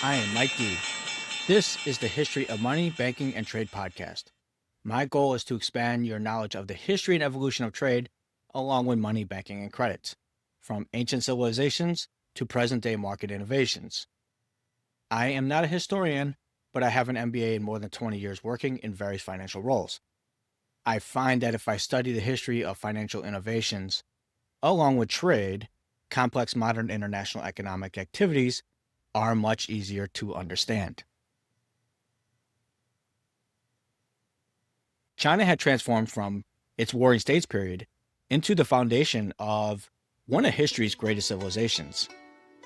I am Mike D. This is the History of Money, Banking, and Trade podcast. My goal is to expand your knowledge of the history and evolution of trade, along with money, banking, and credit, from ancient civilizations to present-day market innovations. I am not a historian, but I have an MBA and more than 20 years working in various financial roles. I find that if I study the history of financial innovations, along with trade, complex modern international economic activities are much easier to understand. China had transformed from its warring states period into the foundation of one of history's greatest civilizations.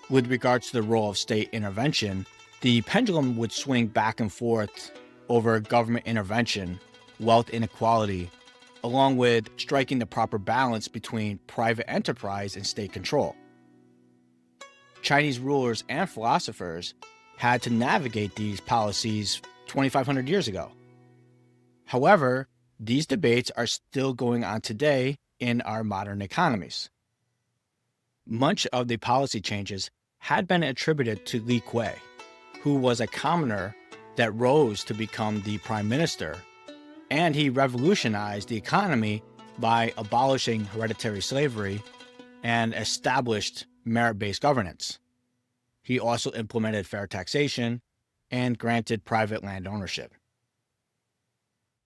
With regards to the role of state intervention, the pendulum would swing back and forth over government intervention, wealth inequality, along with striking the proper balance between private enterprise and state control. Chinese rulers and philosophers had to navigate these policies 2,500 years ago. However, these debates are still going on today in our modern economies. Much of the policy changes had been attributed to Li Kui, who was a commoner that rose to become the prime minister, and he revolutionized the economy by abolishing hereditary slavery and established merit-based governance. He also implemented fair taxation and granted private land ownership.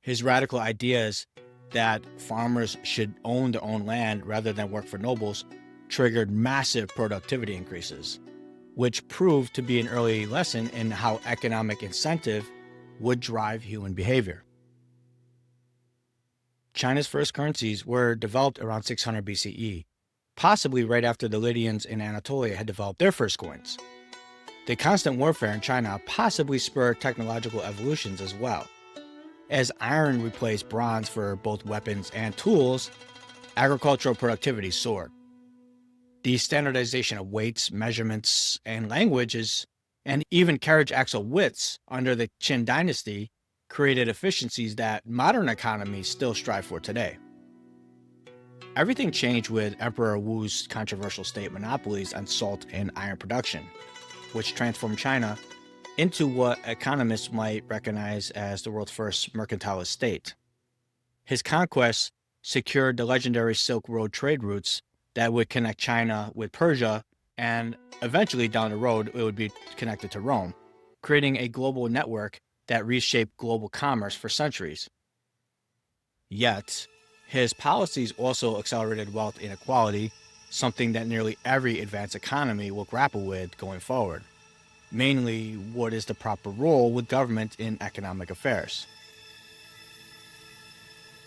His radical ideas that farmers should own their own land rather than work for nobles triggered massive productivity increases, which proved to be an early lesson in how economic incentive would drive human behavior. China's first currencies were developed around 600 BCE, possibly right after the Lydians in Anatolia had developed their first coins. The constant warfare in China possibly spurred technological evolutions as well. As iron replaced bronze for both weapons and tools, agricultural productivity soared. The standardization of weights, measurements, and languages, and even carriage axle widths under the Qin dynasty created efficiencies that modern economies still strive for today. Everything changed with Emperor Wu's controversial state monopolies on salt and iron production, which transformed China into what economists might recognize as the world's first mercantilist state. His conquests secured the legendary Silk Road trade routes that would connect China with Persia, and eventually down the road it would be connected to Rome, creating a global network that reshaped global commerce for centuries. Yet, his policies also accelerated wealth inequality, something that nearly every advanced economy will grapple with going forward. Mainly, what is the proper role with government in economic affairs?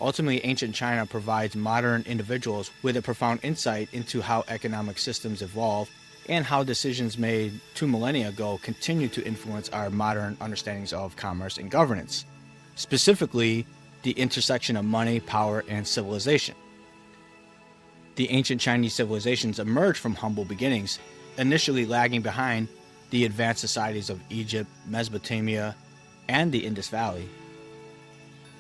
Ultimately, ancient China provides modern individuals with a profound insight into how economic systems evolve and how decisions made 2 millennia ago continue to influence our modern understandings of commerce and governance, specifically the intersection of money, power, and civilization. The ancient Chinese civilizations emerged from humble beginnings, initially lagging behind the advanced societies of Egypt, Mesopotamia, and the Indus Valley.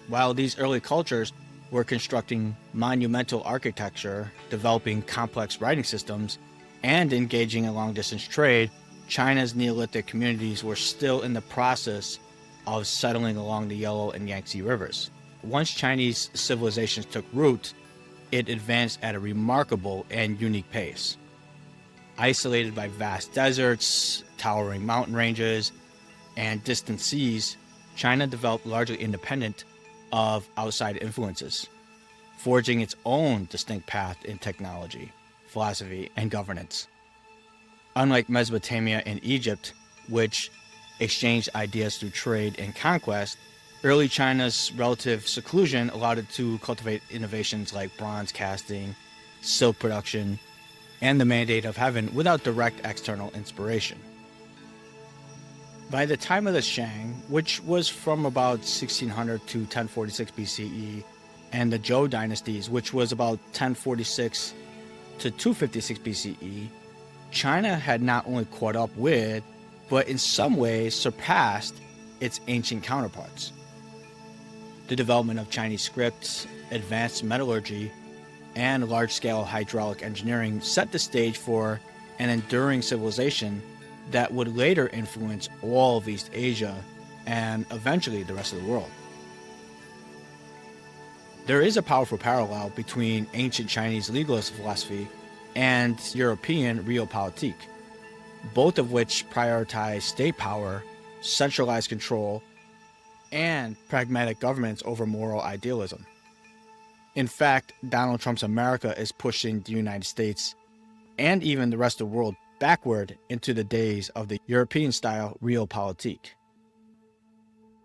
While these early cultures were constructing monumental architecture, developing complex writing systems, and engaging in long-distance trade, China's Neolithic communities were still in the process of settling along the Yellow and Yangtze rivers. Once Chinese civilizations took root, it advanced at a remarkable and unique pace. Isolated by vast deserts, towering mountain ranges, and distant seas, China developed largely independent of outside influences, forging its own distinct path in technology, philosophy, and governance. Unlike Mesopotamia and Egypt, which exchanged ideas through trade and conquest, early China's relative seclusion allowed it to cultivate innovations like bronze casting, silk production, and the mandate of heaven without direct external inspiration. By the time of the Shang, which was from about 1600 to 1046 BCE, and the Zhou dynasties, which was about 1046 to 256 BCE, China had not only caught up with, but in some ways surpassed its ancient counterparts. The development of Chinese script, advanced metallurgy, and large-scale hydraulic engineering set the stage for an enduring civilization that would later influence all of East Asia and eventually the rest of the world. There is a powerful parallel between ancient Chinese legalist philosophy and European realpolitik, both of which prioritize state power, centralized control, and pragmatic governance over moral idealism. In fact, Donald Trump's America is pushing the United States and even the rest of the world backward into the days of the European-style realpolitik.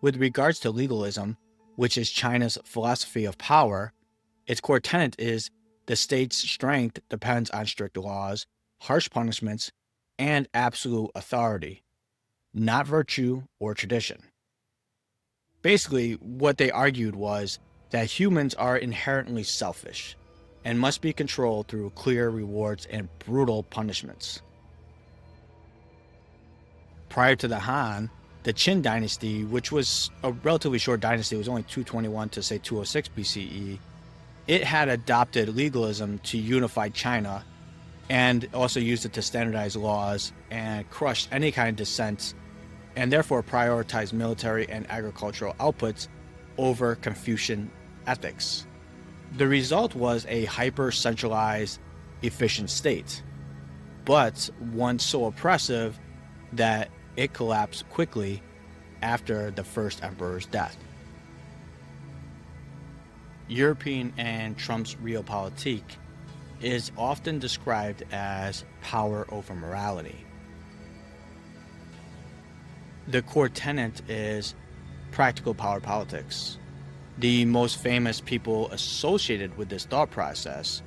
With regards to legalism, which is China's philosophy of power, its core tenet is the state's strength depends on strict laws, harsh punishments, and absolute authority, not virtue or tradition. Basically, what they argued was that humans are inherently selfish and must be controlled through clear rewards and brutal punishments. Prior to the Han, the Qin dynasty, which was a relatively short dynasty, it was only 221 to say 206 BCE, it had adopted legalism to unify China and also used it to standardize laws and crushed any kind of dissent, and therefore prioritized military and agricultural outputs over Confucian ethics. The result was a hyper-centralized, efficient state, but one so oppressive that it collapsed quickly after the first emperor's death. European and Trump's realpolitik is often described as power over morality. The core tenet is practical power politics. The most famous people associated with this thought process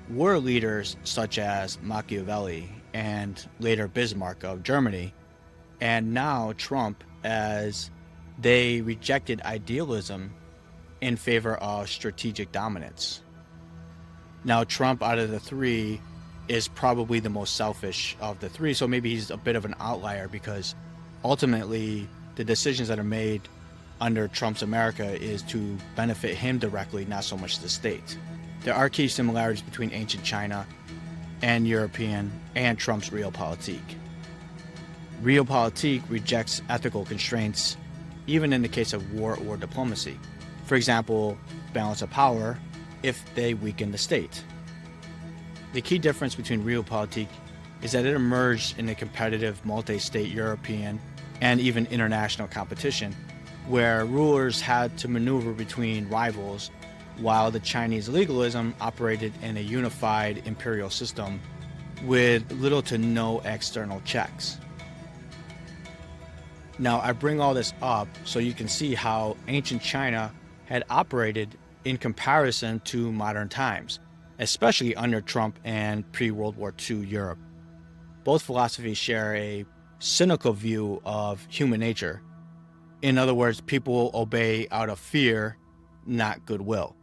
were leaders such as Machiavelli and later Bismarck of Germany, and now Trump, as they rejected idealism in favor of strategic dominance. Now, Trump, out of the three, is probably the most selfish of the three, so maybe he's a bit of an outlier because ultimately the decisions that are made under Trump's America is to benefit him directly, not so much the state. There are key similarities between ancient China and European and Trump's realpolitik. Realpolitik rejects ethical constraints, even in the case of war or diplomacy. For example, balance of power if they weaken the state. The key difference between realpolitik is that it emerged in a competitive multi-state European and even international competition where rulers had to maneuver between rivals, while the Chinese legalism operated in a unified imperial system with little to no external checks. Now, I bring all this up so you can see how ancient China had operated in comparison to modern times, especially under Trump and pre-World War II Europe. Both philosophies share a cynical view of human nature. In other words, people obey out of fear, not goodwill.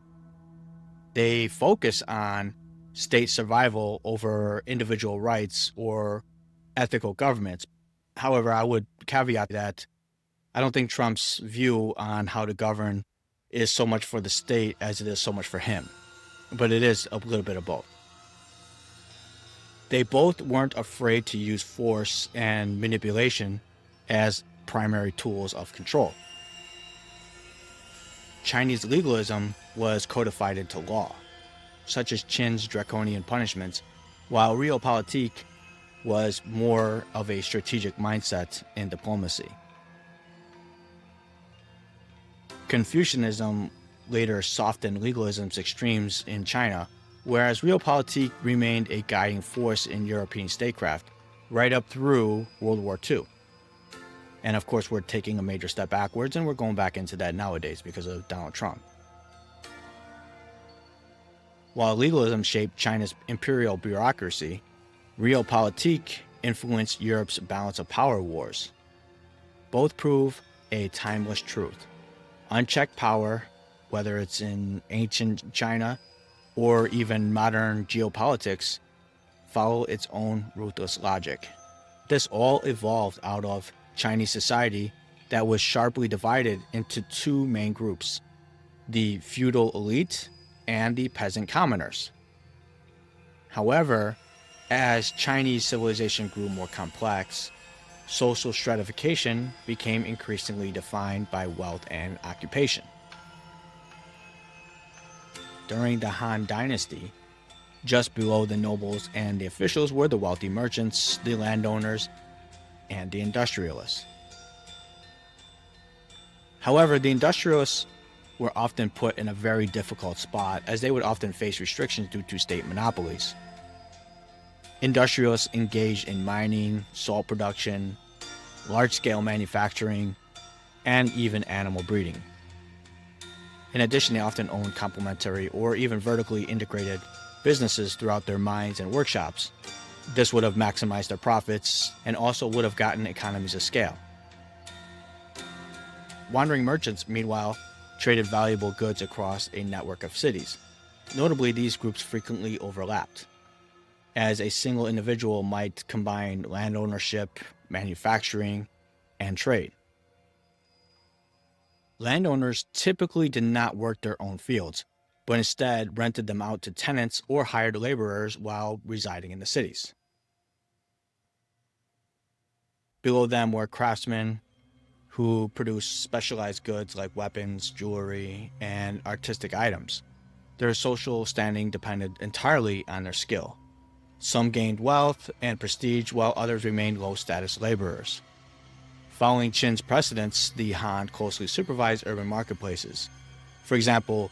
They focus on state survival over individual rights or ethical governments. However, I would caveat that I don't think Trump's view on how to govern is so much for the state as it is so much for him. But it is a little bit of both. They both weren't afraid to use force and manipulation as primary tools of control. Chinese legalism was codified into law, such as Qin's draconian punishments, while realpolitik was more of a strategic mindset in diplomacy. Confucianism later softened legalism's extremes in China, whereas realpolitik remained a guiding force in European statecraft right up through World War II. And of course, we're taking a major step backwards, and we're going back into that nowadays because of Donald Trump. While legalism shaped China's imperial bureaucracy, realpolitik influenced Europe's balance of power wars. Both prove a timeless truth. Unchecked power, whether it's in ancient China or even modern geopolitics, follow its own ruthless logic. This all evolved out of Chinese society that was sharply divided into two main groups, the feudal elite and the peasant commoners. However, as Chinese civilization grew more complex, social stratification became increasingly defined by wealth and occupation. During the Han Dynasty, just below the nobles and the officials were the wealthy merchants, the landowners, and the industrialists. However, the industrialists were often put in a very difficult spot as they would often face restrictions due to state monopolies. Industrialists engaged in mining, salt production, large-scale manufacturing, and even animal breeding. In addition, they often owned complementary or even vertically integrated businesses throughout their mines and workshops. This would have maximized their profits and also would have gotten economies of scale. Wandering merchants, meanwhile, traded valuable goods across a network of cities. Notably, these groups frequently overlapped, as a single individual might combine land ownership, manufacturing, and trade. Landowners typically did not work their own fields, but instead rented them out to tenants or hired laborers while residing in the cities. Below them were craftsmen who produced specialized goods like weapons, jewelry, and artistic items. Their social standing depended entirely on their skill. Some gained wealth and prestige, while others remained low-status laborers. Following Qin's precedents, the Han closely supervised urban marketplaces. For example,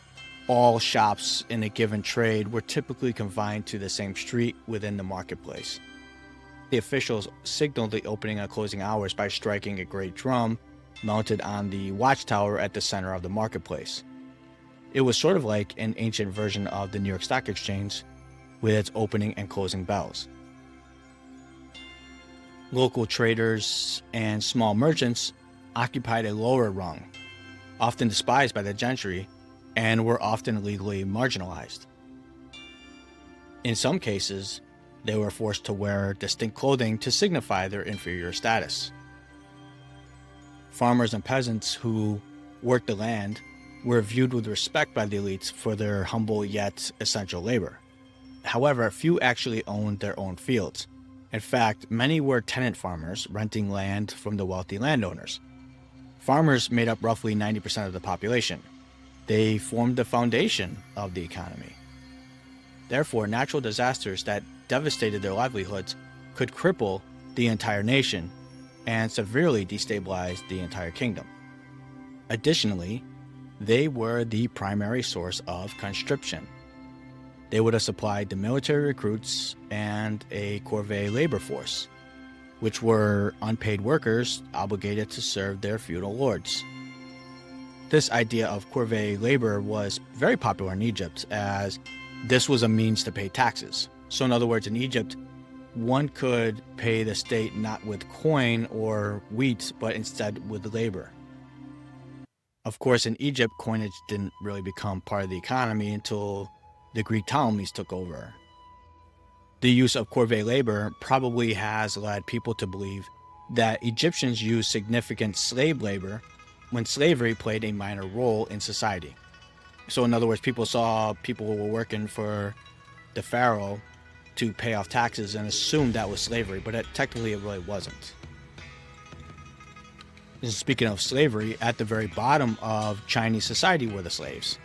all shops in a given trade were typically confined to the same street within the marketplace. The officials signaled the opening and closing hours by striking a great drum mounted on the watchtower at the center of the marketplace. It was sort of like an ancient version of the New York Stock Exchange, with its opening and closing bells. Local traders and small merchants occupied a lower rung, often despised by the gentry, and were often legally marginalized. In some cases, they were forced to wear distinct clothing to signify their inferior status. Farmers and peasants who worked the land were viewed with respect by the elites for their humble yet essential labor. However, few actually owned their own fields. In fact, many were tenant farmers renting land from the wealthy landowners. Farmers made up roughly 90% of the population. They formed the foundation of the economy. Therefore, natural disasters that devastated their livelihoods could cripple the entire nation and severely destabilize the entire kingdom. Additionally, they were the primary source of conscription. They would have supplied the military recruits and a corvée labor force, which were unpaid workers obligated to serve their feudal lords. This idea of corvée labor was very popular in Egypt, as this was a means to pay taxes. So in other words, in Egypt, one could pay the state not with coin or wheat, but instead with labor. Of course, in Egypt, coinage didn't really become part of the economy until the Greek Ptolemies took over. The use of corvée labor probably has led people to believe that Egyptians used significant slave labor when slavery played a minor role in society. So in other words, people saw people who were working for the pharaoh to pay off taxes and assumed that was slavery, but technically it really wasn't. And speaking of slavery, at the very bottom of Chinese society were the slaves,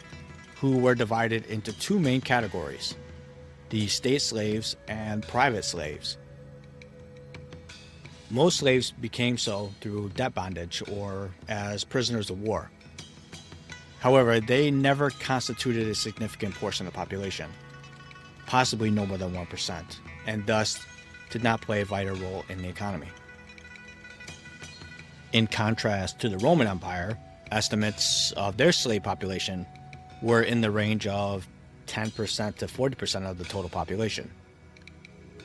who were divided into two main categories: the state slaves and private slaves. Most slaves became so through debt bondage or as prisoners of war. However, they never constituted a significant portion of the population, possibly no more than 1%, and thus did not play a vital role in the economy. In contrast to the Roman Empire, estimates of their slave population were in the range of 10% to 40% of the total population.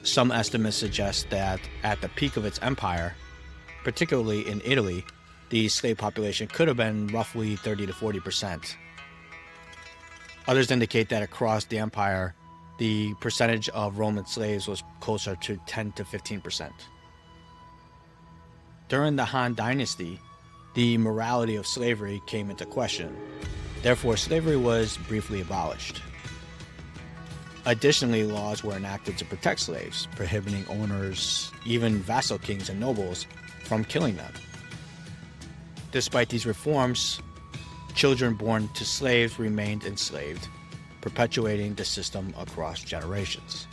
Some estimates suggest that at the peak of its empire, particularly in Italy, the slave population could have been roughly 30 to 40%. Others indicate that across the empire, the percentage of Roman slaves was closer to 10 to 15%. During the Han Dynasty, the morality of slavery came into question. Therefore, slavery was briefly abolished. Additionally, laws were enacted to protect slaves, prohibiting owners, even vassal kings and nobles, from killing them. Despite these reforms, children born to slaves remained enslaved, perpetuating the system across generations.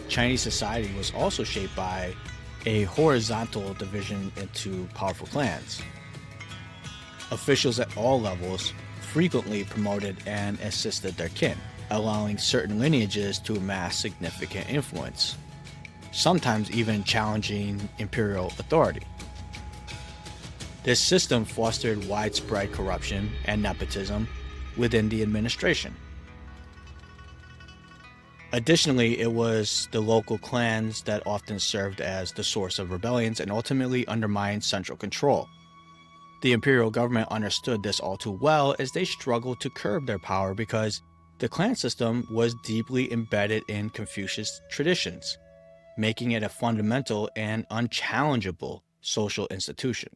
Chinese society was also shaped by a horizontal division into powerful clans. Officials at all levels frequently promoted and assisted their kin, allowing certain lineages to amass significant influence, sometimes even challenging imperial authority. This system fostered widespread corruption and nepotism within the administration. Additionally, it was the local clans that often served as the source of rebellions and ultimately undermined central control. The imperial government understood this all too well as they struggled to curb their power because the clan system was deeply embedded in Confucius traditions, making it a fundamental and unchallengeable social institution.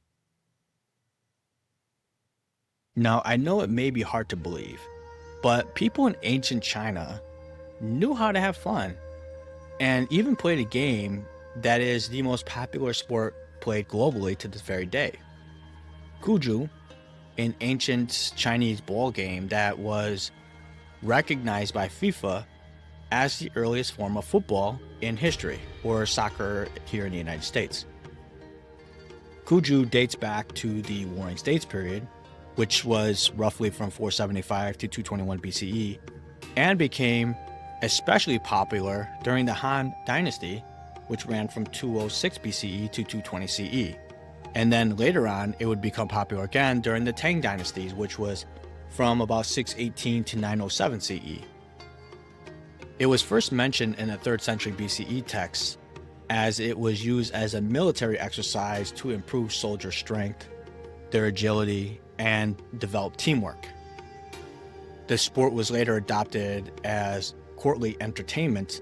Now, I know it may be hard to believe, but people in ancient China knew how to have fun and even played a game that is the most popular sport played globally to this very day. Guju, an ancient Chinese ball game that was recognized by FIFA as the earliest form of football in history, or soccer here in the United States. Guju dates back to the Warring States period, which was roughly from 475 to 221 BCE, and became especially popular during the Han Dynasty, which ran from 206 BCE to 220 CE. And then later on, it would become popular again during the Tang Dynasties, which was from about 618 to 907 CE. It was first mentioned in the 3rd century BCE text as it was used as a military exercise to improve soldier strength, their agility, and develop teamwork. The sport was later adopted as courtly entertainment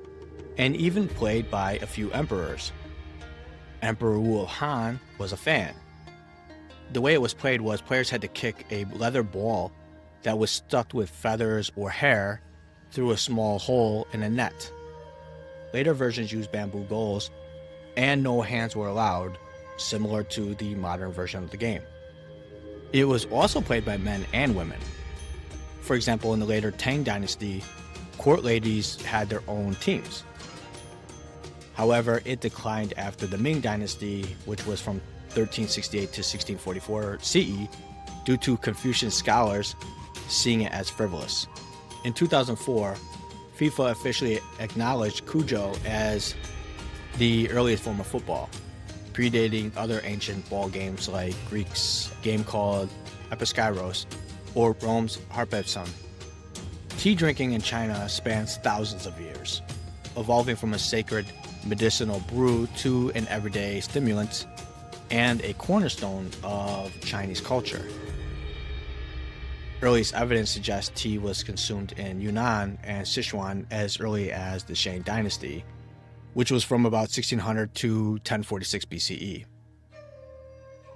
and even played by a few emperors. Emperor Wu of Han was a fan. The way it was played was players had to kick a leather ball that was stuffed with feathers or hair through a small hole in a net. Later versions used bamboo goals, and no hands were allowed, similar to the modern version of the game. It was also played by men and women. For example, in the later Tang Dynasty, court ladies had their own teams. However, it declined after the Ming Dynasty, which was from 1368 to 1644 CE, due to Confucian scholars seeing it as frivolous. In 2004, FIFA officially acknowledged Guju as the earliest form of football, predating other ancient ball games like Greek's game called episkairos or Rome's harpagon. Tea drinking in China spans thousands of years, evolving from a sacred medicinal brew to an everyday stimulant and a cornerstone of Chinese culture. Earliest evidence suggests tea was consumed in Yunnan and Sichuan as early as the Shang Dynasty, which was from about 1600 to 1046 BCE.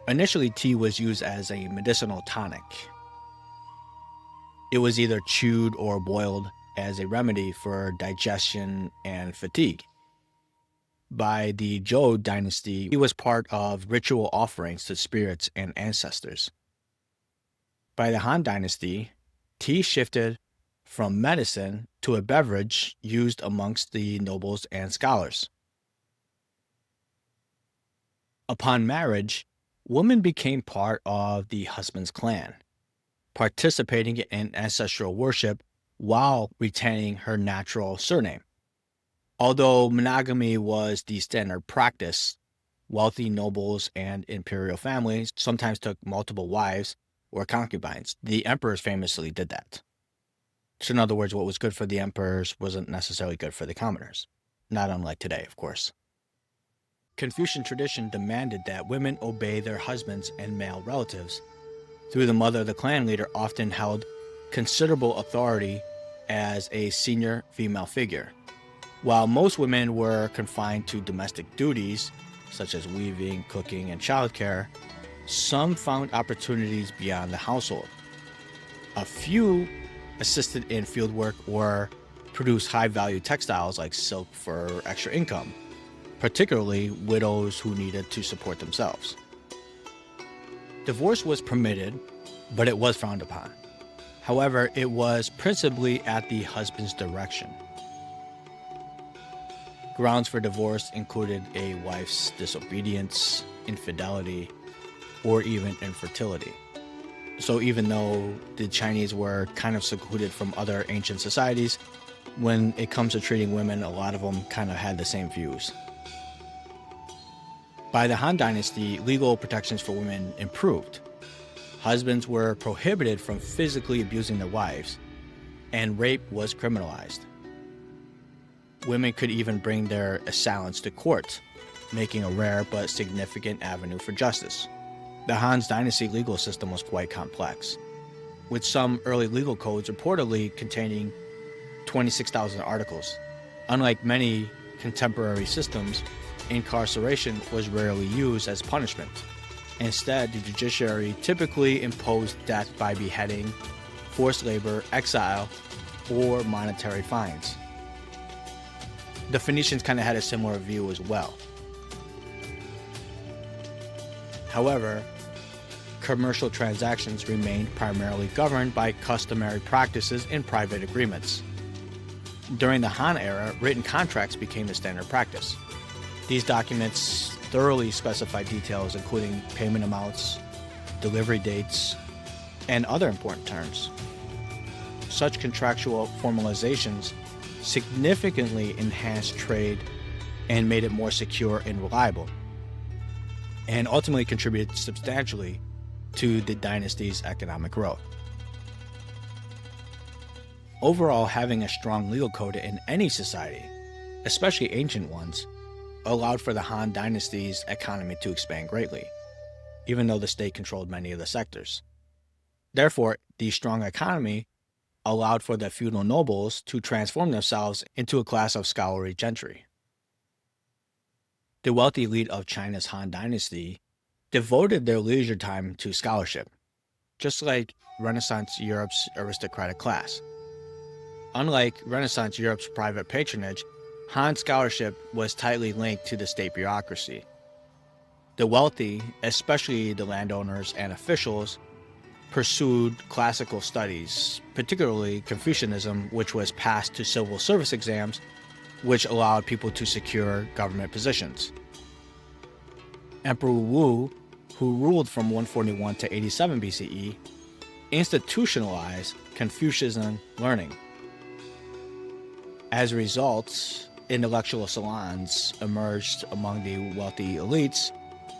Initially, tea was used as a medicinal tonic. It was either chewed or boiled as a remedy for digestion and fatigue. By the Zhou dynasty, it was part of ritual offerings to spirits and ancestors. By the Han dynasty, tea shifted from medicine to a beverage used amongst the nobles and scholars. Upon marriage, women became part of the husband's clan, participating in ancestral worship while retaining her natural surname. Although monogamy was the standard practice, wealthy nobles and imperial families sometimes took multiple wives or concubines. The emperors famously did that. So in other words, what was good for the emperors wasn't necessarily good for the commoners. Not unlike today, of course. Confucian tradition demanded that women obey their husbands and male relatives. Through the mother, the clan leader often held considerable authority as a senior female figure. While most women were confined to domestic duties, such as weaving, cooking, and childcare, some found opportunities beyond the household. A few assisted in fieldwork, or produced high-value textiles like silk for extra income, particularly widows who needed to support themselves. Divorce was permitted, but it was frowned upon. However, it was principally at the husband's direction. Grounds for divorce included a wife's disobedience, infidelity, or even infertility. So even though the Chinese were kind of secluded from other ancient societies, when it comes to treating women, a lot of them kind of had the same views. By the Han Dynasty, legal protections for women improved. Husbands were prohibited from physically abusing their wives, and rape was criminalized. Women could even bring their assailants to court, making a rare but significant avenue for justice. The Han Dynasty legal system was quite complex, with some early legal codes reportedly containing 26,000 articles. Unlike many contemporary systems, incarceration was rarely used as punishment. Instead, the judiciary typically imposed death by beheading, forced labor, exile, or monetary fines. The Phoenicians kind of had a similar view as well. However, commercial transactions remained primarily governed by customary practices and private agreements. During the Han era, written contracts became the standard practice. These documents thoroughly specify details including payment amounts, delivery dates, and other important terms. Such contractual formalizations significantly enhanced trade and made it more secure and reliable, and ultimately contributed substantially to the dynasty's economic growth. Overall, having a strong legal code in any society, especially ancient ones, allowed for the Han Dynasty's economy to expand greatly, even though the state controlled many of the sectors. Therefore, the strong economy allowed for the feudal nobles to transform themselves into a class of scholarly gentry. The wealthy elite of China's Han Dynasty devoted their leisure time to scholarship, just like Renaissance Europe's aristocratic class. Unlike Renaissance Europe's private patronage, Han scholarship was tightly linked to the state bureaucracy. The wealthy, especially the landowners and officials, pursued classical studies, particularly Confucianism, which was passed to civil service exams, which allowed people to secure government positions. Emperor Wu, who ruled from 141 to 87 BCE, institutionalized Confucianism learning. As a result, intellectual salons emerged among the wealthy elites,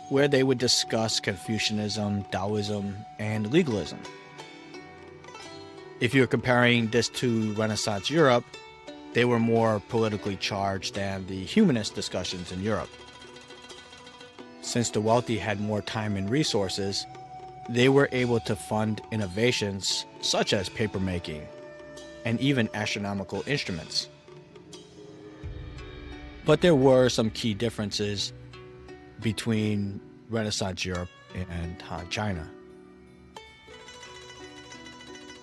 where they would discuss Confucianism, Taoism, and legalism. If you're comparing this to Renaissance Europe, they were more politically charged than the humanist discussions in Europe. Since the wealthy had more time and resources, they were able to fund innovations such as papermaking and even astronomical instruments. But there were some key differences between Renaissance Europe and Han China.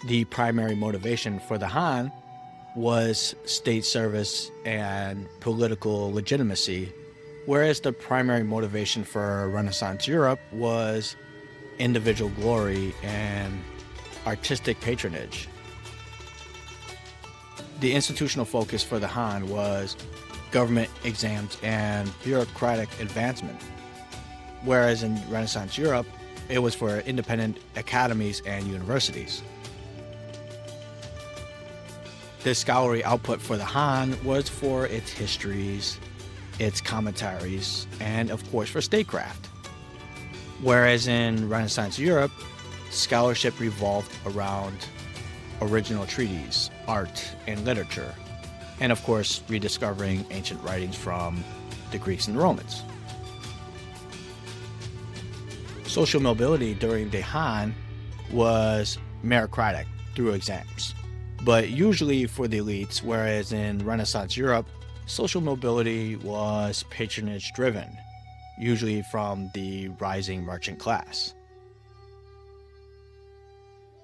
The primary motivation for the Han was state service and political legitimacy, whereas the primary motivation for Renaissance Europe was individual glory and artistic patronage. The institutional focus for the Han was government exams and bureaucratic advancement, whereas in Renaissance Europe, it was for independent academies and universities. The scholarly output for the Han was for its histories, its commentaries, and of course for statecraft. Whereas in Renaissance Europe, scholarship revolved around original treatises, art, and literature, and of course rediscovering ancient writings from the Greeks and Romans. Social mobility during the Han was meritocratic through exams, but usually for the elites, whereas in Renaissance Europe, social mobility was patronage driven, usually from the rising merchant class.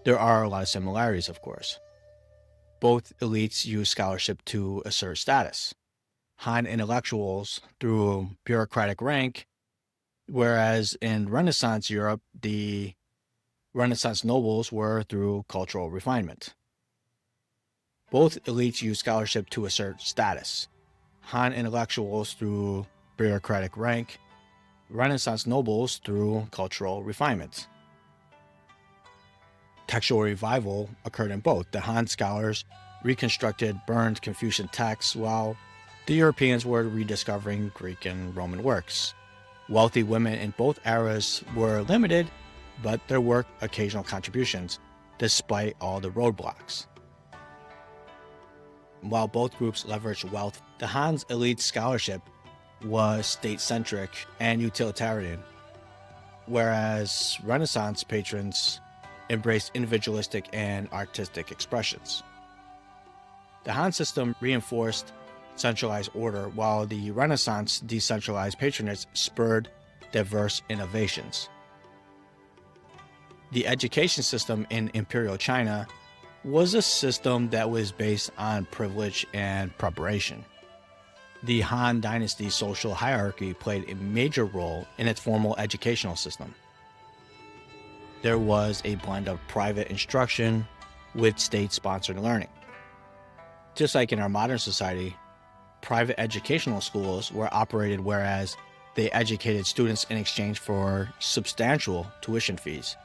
There are a lot of similarities, of course. Both elites used scholarship to assert status. Han intellectuals through bureaucratic rank, whereas in Renaissance Europe, the Renaissance nobles were through cultural refinement. Both elites used scholarship to assert status. Han intellectuals through bureaucratic rank, Renaissance nobles through cultural refinement. Textual revival occurred in both. The Han scholars reconstructed burned Confucian texts, while the Europeans were rediscovering Greek and Roman works. Wealthy women in both eras were limited, but there were occasional contributions, despite all the roadblocks. While both groups leveraged wealth, the Han's elite scholarship was state-centric and utilitarian, whereas Renaissance patrons embraced individualistic and artistic expressions. The Han system reinforced centralized order, while the Renaissance decentralized patronage spurred diverse innovations. The education system in Imperial China was a system that was based on privilege and preparation. The Han Dynasty's social hierarchy played a major role in its formal educational system. There was a blend of private instruction with state-sponsored learning. Just like in our modern society, private educational schools were operated whereas they educated students in exchange for substantial tuition fees,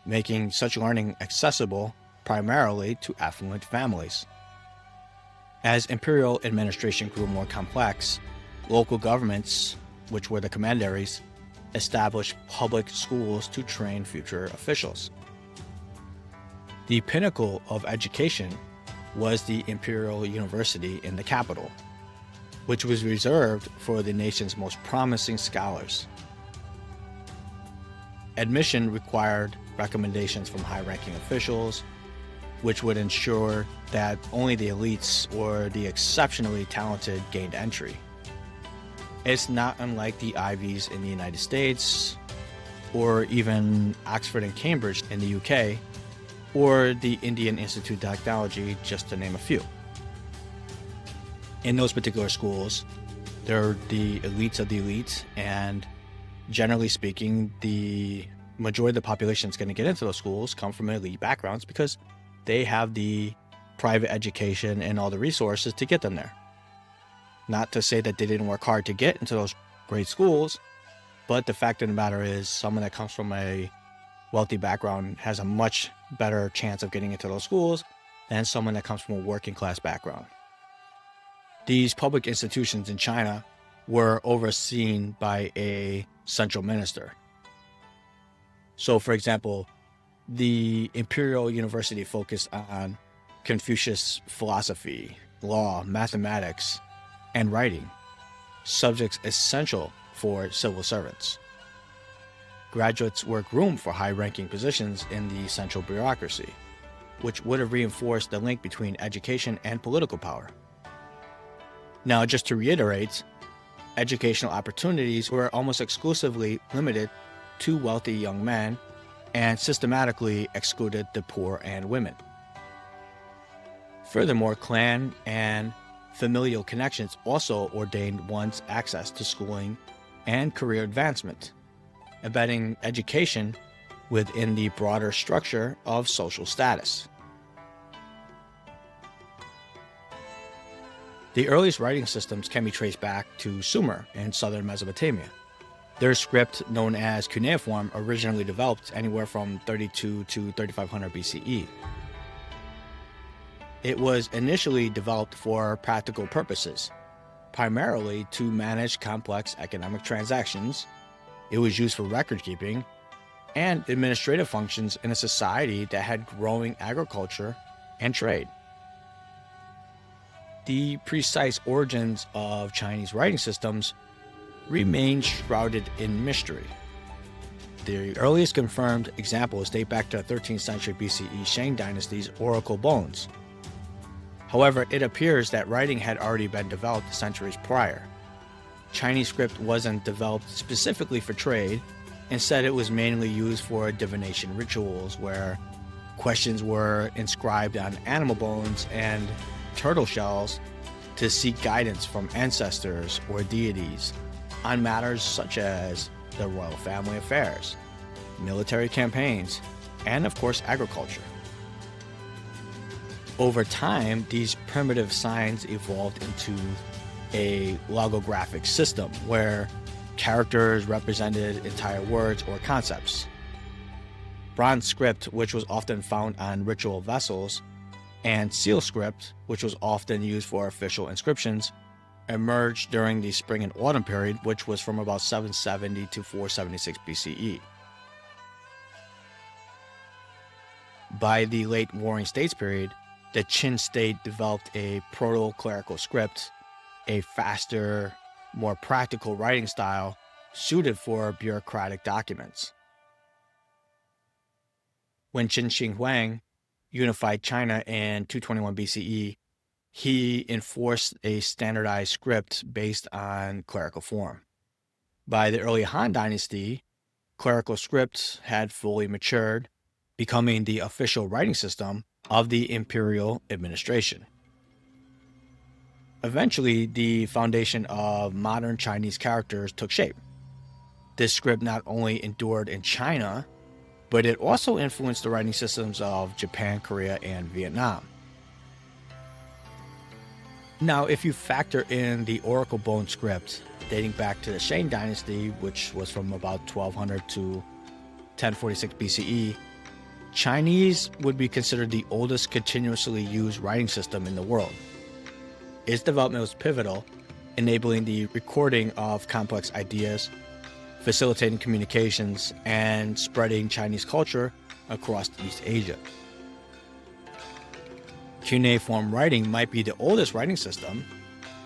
making such learning accessible primarily to affluent families. As imperial administration grew more complex, local governments, which were the commanderies, established public schools to train future officials. The pinnacle of education was the Imperial University in the capital, which was reserved for the nation's most promising scholars. Admission required recommendations from high-ranking officials, which would ensure that only the elites or the exceptionally talented gained entry. It's not unlike the Ivies in the United States, or even Oxford and Cambridge in the UK, or the Indian Institute of Technology, just to name a few. In those particular schools, they're the elites of the elite, and generally speaking, the majority of the population that's going to get into those schools come from elite backgrounds because they have the private education and all the resources to get them there. Not to say that they didn't work hard to get into those great schools, but the fact of the matter is someone that comes from a wealthy background has a much better chance of getting into those schools than someone that comes from a working class background. These public institutions in China were overseen by a central minister. So, for example, the Imperial University focused on Confucius philosophy, law, mathematics, and writing, subjects essential for civil servants. Graduates were groomed for high-ranking positions in the central bureaucracy, which would have reinforced the link between education and political power. Now, just to reiterate, educational opportunities were almost exclusively limited to wealthy young men and systematically excluded the poor and women. Furthermore, clan and familial connections also ordained one's access to schooling and career advancement, embedding education within the broader structure of social status. The earliest writing systems can be traced back to Sumer in southern Mesopotamia. Their script, known as cuneiform, originally developed anywhere from 32 to 3500 BCE. It was initially developed for practical purposes, primarily to manage complex economic transactions. It was used for record keeping and administrative functions in a society that had growing agriculture and trade. The precise origins of Chinese writing systems remain shrouded in mystery. The earliest confirmed examples date back to the 13th century BCE Shang dynasty's oracle bones. However, it appears that writing had already been developed centuries prior. Chinese script wasn't developed specifically for trade. Instead, it was mainly used for divination rituals where Questions were inscribed on animal bones and turtle shells to seek guidance from ancestors or deities on matters such as the royal family affairs, military campaigns, and of course agriculture. Over time, these primitive signs evolved into a logographic system where characters represented entire words or concepts. Bronze script, which was often found on ritual vessels, and seal script, which was often used for official inscriptions, emerged during the spring and autumn period, which was from about 770 to 476 BCE. By the late Warring States period, the Qin state developed a proto-clerical script, a faster, more practical writing style suited for bureaucratic documents. When Qin Shi Huang unified China in 221 BCE, he enforced a standardized script based on clerical form. By the early Han Dynasty, clerical scripts had fully matured, becoming the official writing system of the imperial administration. Eventually, the foundation of modern Chinese characters took shape. This script not only endured in China, but it also influenced the writing systems of Japan, Korea, and Vietnam. Now, if you factor in the oracle bone script dating back to the Shang Dynasty, which was from about 1200 to 1046 BCE, Chinese would be considered the oldest continuously used writing system in the world. Its development was pivotal, enabling the recording of complex ideas, facilitating communications, and spreading Chinese culture across East Asia. Cuneiform writing might be the oldest writing system,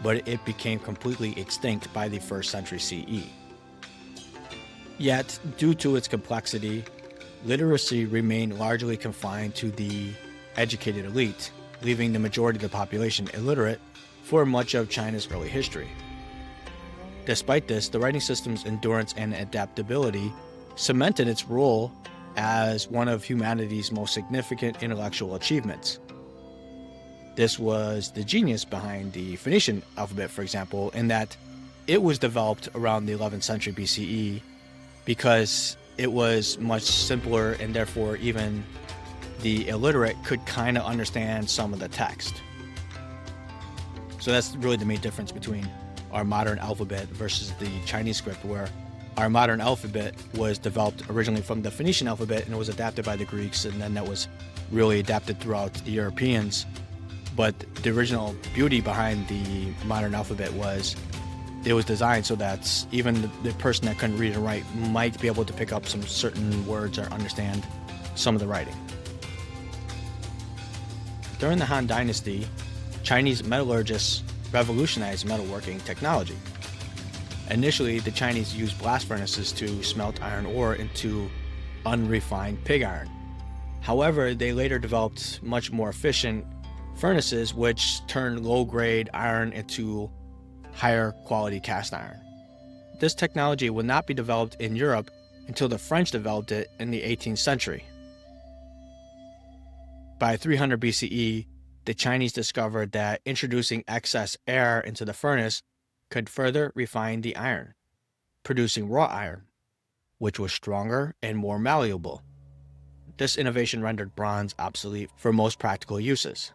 but it became completely extinct by the 1st century CE. Yet, due to its complexity, literacy remained largely confined to the educated elite, leaving the majority of the population illiterate for much of China's early history. Despite this, the writing system's endurance and adaptability cemented its role as one of humanity's most significant intellectual achievements. This was the genius behind the Phoenician alphabet, for example, in that it was developed around the 11th century BCE because it was much simpler, and therefore even the illiterate could kind of understand some of the text. So that's really the main difference between our modern alphabet versus the Chinese script, where our modern alphabet was developed originally from the Phoenician alphabet and it was adapted by the Greeks, and then that was really adapted throughout the Europeans. But the original beauty behind the modern alphabet was it was designed so that even the person that couldn't read and write might be able to pick up some certain words or understand some of the writing. During the Han Dynasty, Chinese metallurgists revolutionized metalworking technology. Initially, the Chinese used blast furnaces to smelt iron ore into unrefined pig iron. However, they later developed much more efficient furnaces which turned low-grade iron into higher quality cast iron. This technology would not be developed in Europe until the French developed it in the 18th century. By 300 BCE, the Chinese discovered that introducing excess air into the furnace could further refine the iron, producing raw iron, which was stronger and more malleable. This innovation rendered bronze obsolete for most practical uses.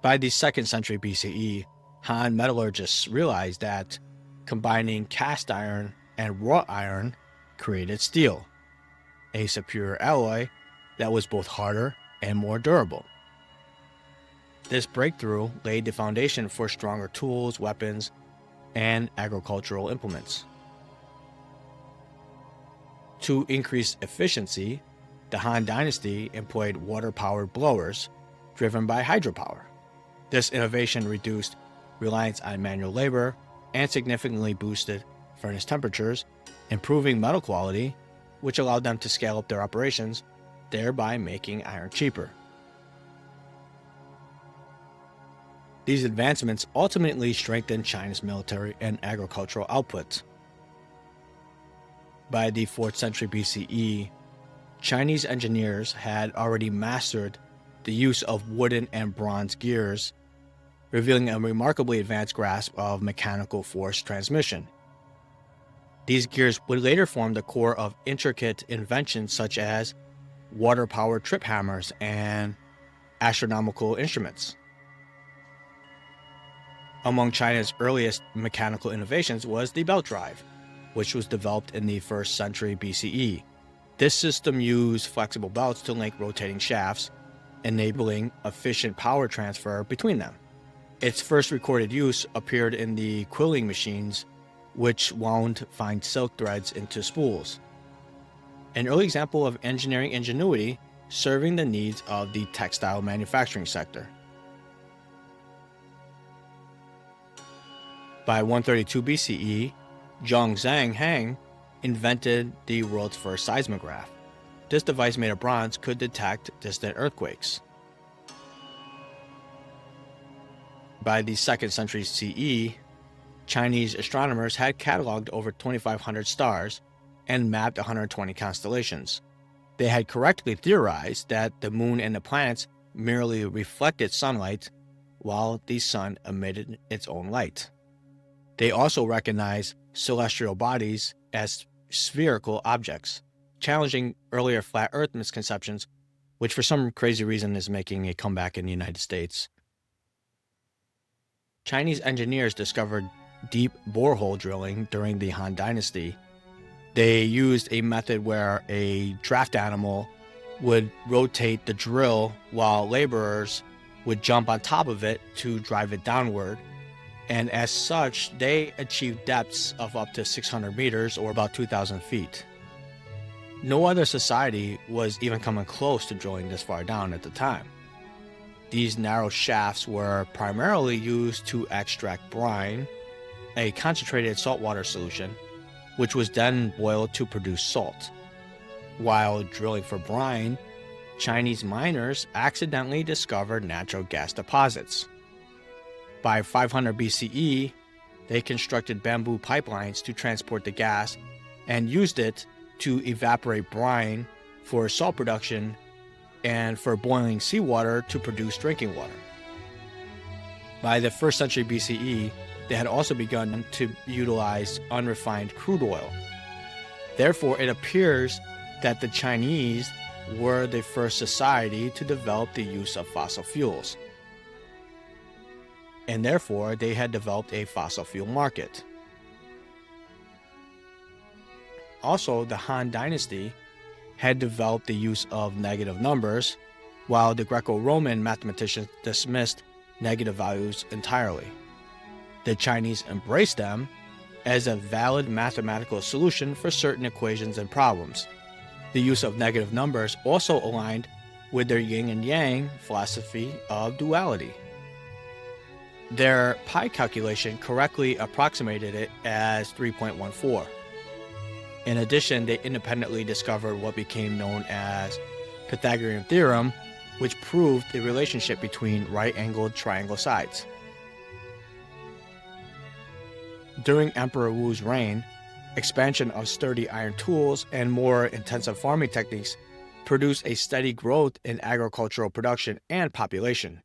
By the 2nd century BCE, Han metallurgists realized that combining cast iron and wrought iron created steel, a superior alloy that was both harder and more durable. This breakthrough laid the foundation for stronger tools, weapons, and agricultural implements. To increase efficiency, the Han Dynasty employed water-powered blowers driven by hydropower. This innovation reduced reliance on manual labor and significantly boosted furnace temperatures, improving metal quality, which allowed them to scale up their operations, thereby making iron cheaper. These advancements ultimately strengthened China's military and agricultural output. By the 4th century BCE, Chinese engineers had already mastered the use of wooden and bronze gears, revealing a remarkably advanced grasp of mechanical force transmission. These gears would later form the core of intricate inventions such as water-powered trip hammers and astronomical instruments. Among China's earliest mechanical innovations was the belt drive, which was developed in the 1st century BCE. This system used flexible belts to link rotating shafts, enabling efficient power transfer between them. Its first recorded use appeared in the quilling machines, which wound fine silk threads into spools. An early example of engineering ingenuity serving the needs of the textile manufacturing sector. By 132 BCE, Zhang Hang invented the world's first seismograph. This device made of bronze could detect distant earthquakes. By the 2nd century CE, Chinese astronomers had cataloged over 2,500 stars and mapped 120 constellations. They had correctly theorized that the moon and the planets merely reflected sunlight, while the sun emitted its own light. They also recognized celestial bodies as spherical objects, challenging earlier flat Earth misconceptions, which for some crazy reason is making a comeback in the United States. Chinese engineers discovered deep borehole drilling during the Han Dynasty. They used a method where a draft animal would rotate the drill while laborers would jump on top of it to drive it downward. And as such, they achieved depths of up to 600 meters or about 2,000 feet. No other society was even coming close to drilling this far down at the time. These narrow shafts were primarily used to extract brine, a concentrated saltwater solution, which was then boiled to produce salt. While drilling for brine, Chinese miners accidentally discovered natural gas deposits. By 500 BCE, they constructed bamboo pipelines to transport the gas and used it to evaporate brine for salt production and for boiling seawater to produce drinking water. By the 1st century BCE, they had also begun to utilize unrefined crude oil. Therefore, it appears that the Chinese were the first society to develop the use of fossil fuels. And therefore, they had developed a fossil fuel market. Also, the Han Dynasty had developed the use of negative numbers, while the Greco-Roman mathematicians dismissed negative values entirely. The Chinese embraced them as a valid mathematical solution for certain equations and problems. The use of negative numbers also aligned with their yin and yang philosophy of duality. Their pi calculation correctly approximated it as 3.14. In addition, they independently discovered what became known as Pythagorean theorem, which proved the relationship between right-angled triangle sides. During Emperor Wu's reign, expansion of sturdy iron tools and more intensive farming techniques produced a steady growth in agricultural production and population.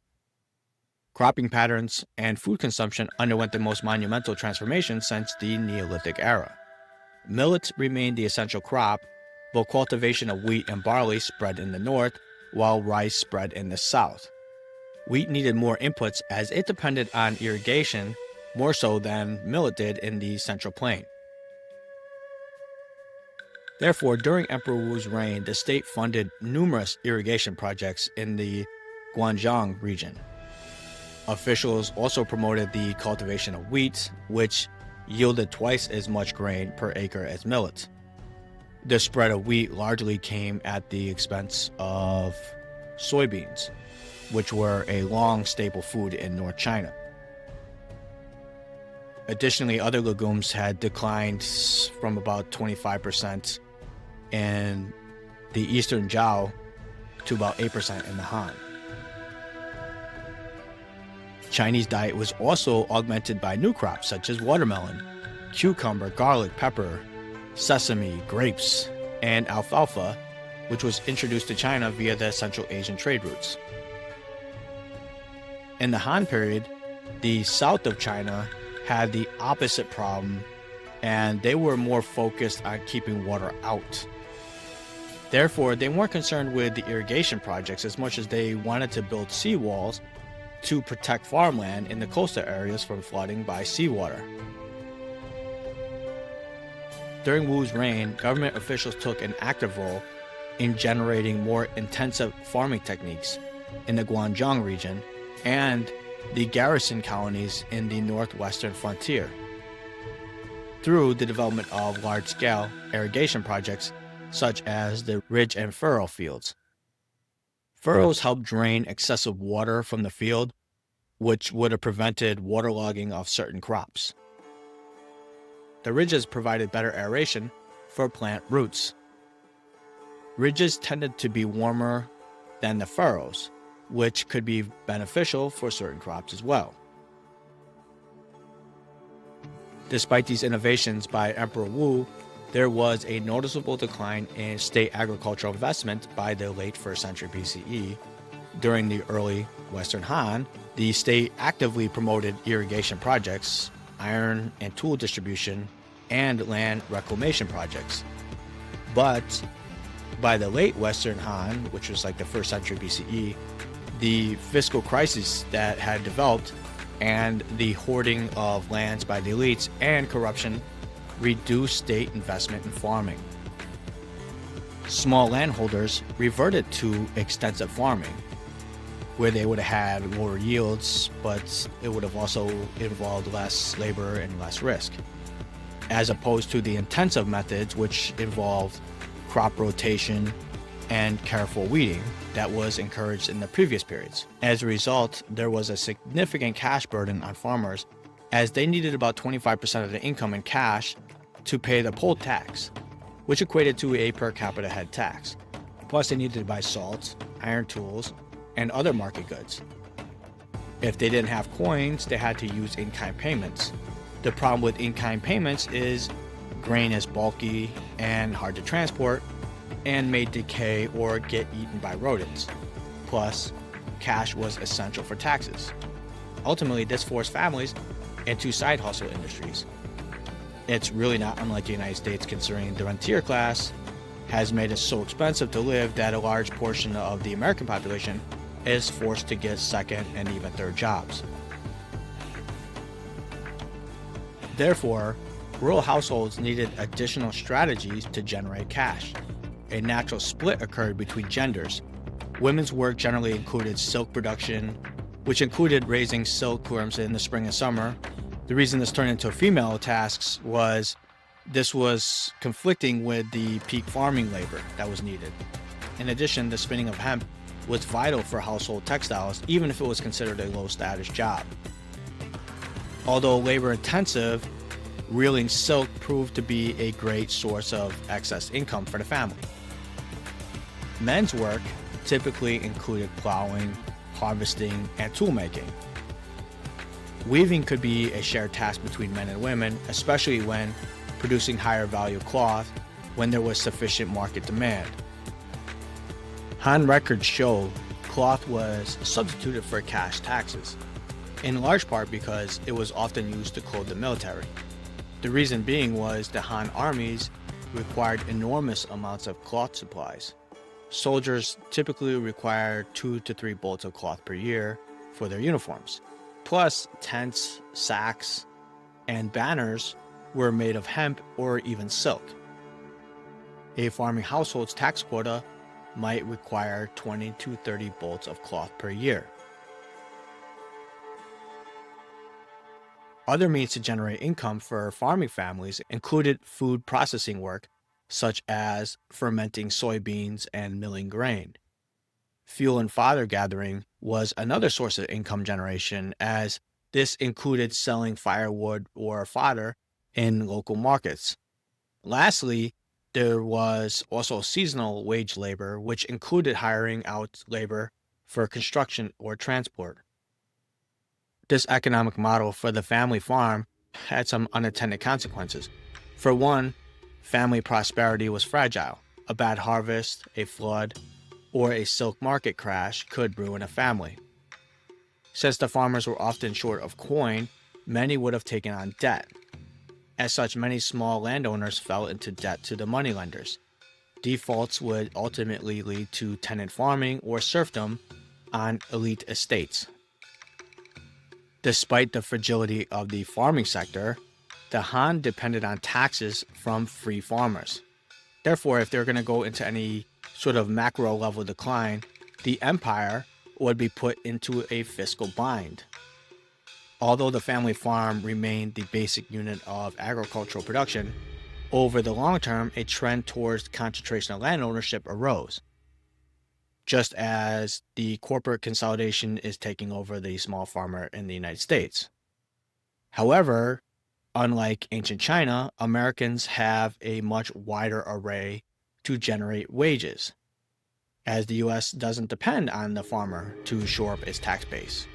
Cropping patterns and food consumption underwent the most monumental transformation since the Neolithic era. Millet remained the essential crop, but cultivation of wheat and barley spread in the north, while rice spread in the south. Wheat needed more inputs as it depended on irrigation more so than millet did in the Central Plain. Therefore, during Emperor Wu's reign, the state funded numerous irrigation projects in the Guangdong region. Officials also promoted the cultivation of wheat, which yielded twice as much grain per acre as millet. The spread of wheat largely came at the expense of soybeans, which were a long staple food in North China. Additionally, other legumes had declined from about 25% in the Eastern Zhou to about 8% in the Han. Chinese diet was also augmented by new crops such as watermelon, cucumber, garlic, pepper, sesame, grapes, and alfalfa, which was introduced to China via the Central Asian trade routes. In the Han period, the south of China had the opposite problem, and they were more focused on keeping water out. Therefore, they weren't concerned with the irrigation projects as much as they wanted to build seawalls to protect farmland in the coastal areas from flooding by seawater. During Wu's reign, government officials took an active role in generating more intensive farming techniques in the Guangdong region and the garrison colonies in the northwestern frontier through the development of large-scale irrigation projects such as the ridge and furrow fields. Furrows help drain excessive water from the field, which would have prevented waterlogging of certain crops. The ridges provided better aeration for plant roots. Ridges tended to be warmer than the furrows, which could be beneficial for certain crops as well. Despite these innovations by Emperor Wu, there was a noticeable decline in state agricultural investment by the late 1st century BCE. During the early Western Han, the state actively promoted irrigation projects, iron and tool distribution, and land reclamation projects. But by the late Western Han, which was like the 1st century BCE, the fiscal crisis that had developed and the hoarding of lands by the elites and corruption reduced state investment in farming. Small landholders reverted to extensive farming, where they would have had lower yields, but it would have also involved less labor and less risk, as opposed to the intensive methods which involved crop rotation and careful weeding that was encouraged in the previous periods. As a result, there was a significant cash burden on farmers as they needed about 25% of their income in cash to pay the poll tax, which equated to a per capita head tax. Plus, they needed to buy salt, iron tools, and other market goods. If they didn't have coins, they had to use in-kind payments. The problem with in-kind payments is grain is bulky and hard to transport and may decay or get eaten by rodents. Plus, cash was essential for taxes. Ultimately, this forced families into side hustle industries. It's really not unlike the United States, considering the rentier class has made it so expensive to live that a large portion of the American population is forced to get second and even third jobs. Therefore, rural households needed additional strategies to generate cash. A natural split occurred between genders. Women's work generally included silk production, which included raising silkworms in the spring and summer. The reason this turned into female tasks was this was conflicting with the peak farming labor that was needed. In addition, the spinning of hemp was vital for household textiles, even if it was considered a low-status job. Although labor-intensive, reeling silk proved to be a great source of excess income for the family. Men's work typically included plowing, harvesting, and tool making. Weaving could be a shared task between men and women, especially when producing higher value cloth when there was sufficient market demand. Han records show cloth was substituted for cash taxes, in large part because it was often used to clothe the military. The reason being was the Han armies required enormous amounts of cloth supplies. Soldiers typically required 2 to 3 bolts of cloth per year for their uniforms. Plus, tents, sacks, and banners were made of hemp or even silk. A farming household's tax quota might require 20 to 30 bolts of cloth per year. Other means to generate income for farming families included food processing work, such as fermenting soybeans and milling grain. Fuel and fodder gathering was another source of income generation, as this included selling firewood or fodder in local markets. Lastly, there was also seasonal wage labor, which included hiring out labor for construction or transport. This economic model for the family farm had some unintended consequences. For one, family prosperity was fragile. A bad harvest, a flood, or a silk market crash could ruin a family. Since the farmers were often short of coin, many would have taken on debt. As such, many small landowners fell into debt to the moneylenders. Defaults would ultimately lead to tenant farming or serfdom on elite estates. Despite the fragility of the farming sector, the Han depended on taxes from free farmers. Therefore, if they're going to go into any sort of macro level decline, the empire would be put into a fiscal bind. Although the family farm remained the basic unit of agricultural production, over the long term, a trend towards concentration of land ownership arose, just as the corporate consolidation is taking over the small farmer in the United States. However, unlike ancient China, Americans have a much wider array to generate wages, as the US doesn't depend on the farmer to shore up its tax base.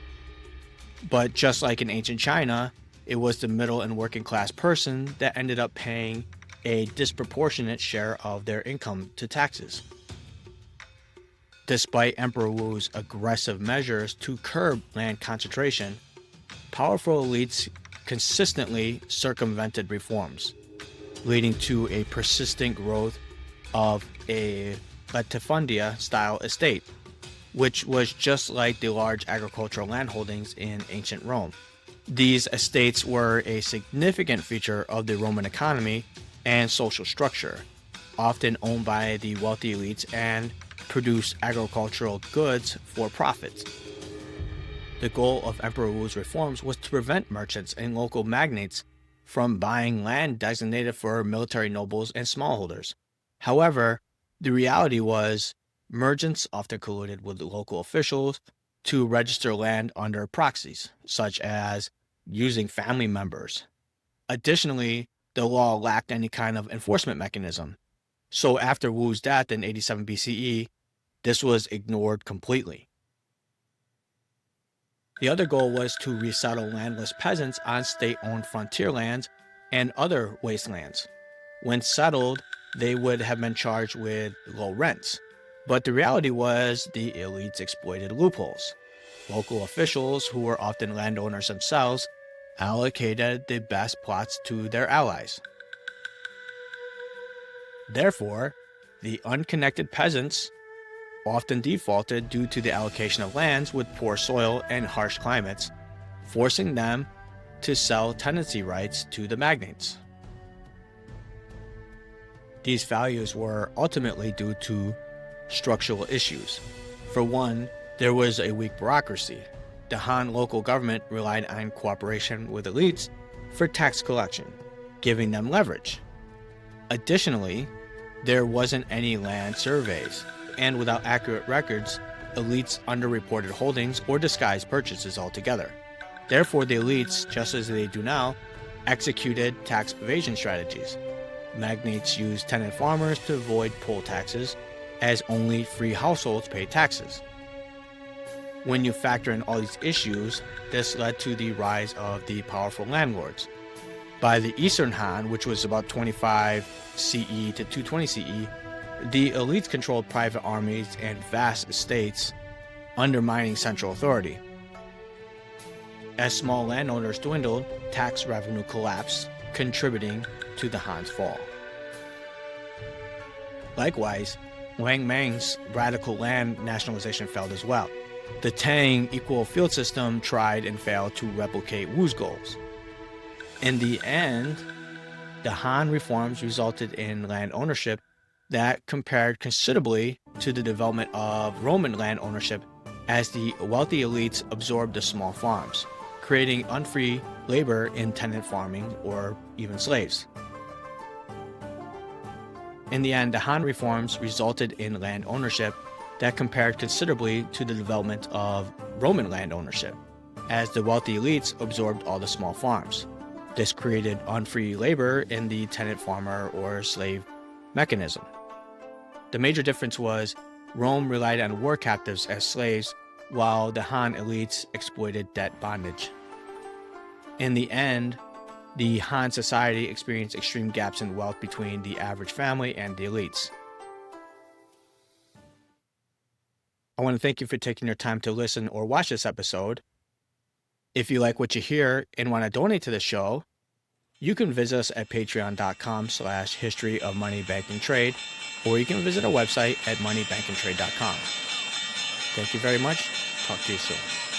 But just like in ancient China, it was the middle and working class person that ended up paying a disproportionate share of their income to taxes. Despite Emperor Wu's aggressive measures to curb land concentration, powerful elites consistently circumvented reforms, leading to a persistent growth of a latifundia-style estate, which was just like the large agricultural landholdings in ancient Rome. These estates were a significant feature of the Roman economy and social structure, often owned by the wealthy elites and produce agricultural goods for profit. The goal of Emperor Wu's reforms was to prevent merchants and local magnates from buying land designated for military nobles and smallholders. However, the reality was merchants often colluded with local officials to register land under proxies, such as using family members. Additionally, the law lacked any kind of enforcement mechanism. So after Wu's death in 87 BCE, this was ignored completely. The other goal was to resettle landless peasants on state-owned frontier lands and other wastelands. When settled, they would have been charged with low rents. But the reality was the elites exploited loopholes. Local officials, who were often landowners themselves, allocated the best plots to their allies. Therefore, the unconnected peasants often defaulted due to the allocation of lands with poor soil and harsh climates, forcing them to sell tenancy rights to the magnates. These failures were ultimately due to structural issues. For one, there was a weak bureaucracy. The Han local government relied on cooperation with elites for tax collection, giving them leverage. Additionally, there wasn't any land surveys, and without accurate records, elites underreported holdings or disguised purchases altogether. Therefore, the elites, just as they do now, executed tax evasion strategies. Magnates used tenant farmers to avoid poll taxes, as only free households paid taxes. When you factor in all these issues, this led to the rise of the powerful landlords. By the Eastern Han, which was about 25 CE to 220 CE, the elites controlled private armies and vast estates, undermining central authority. As small landowners dwindled, tax revenue collapsed, contributing to the Han's fall. Likewise, Wang Mang's radical land nationalization failed as well. The Tang equal field system tried and failed to replicate Wu's goals. In the end, the Han reforms resulted in land ownership that compared considerably to the development of Roman land ownership as the wealthy elites absorbed the small farms, creating unfree labor in tenant farming or even slaves. In the end, the Han reforms resulted in land ownership that compared considerably to the development of Roman land ownership, as the wealthy elites absorbed all the small farms. This created unfree labor in the tenant farmer or slave mechanism. The major difference was Rome relied on war captives as slaves, while the Han elites exploited debt bondage. In the end, the Han society experienced extreme gaps in wealth between the average family and the elites. I want to thank you for taking your time to listen or watch this episode. If you like what you hear and want to donate to the show, you can visit us at patreon.com/history of money, bank, and trade, or you can visit our website at moneybankandtrade.com. Thank you very much. Talk to you soon.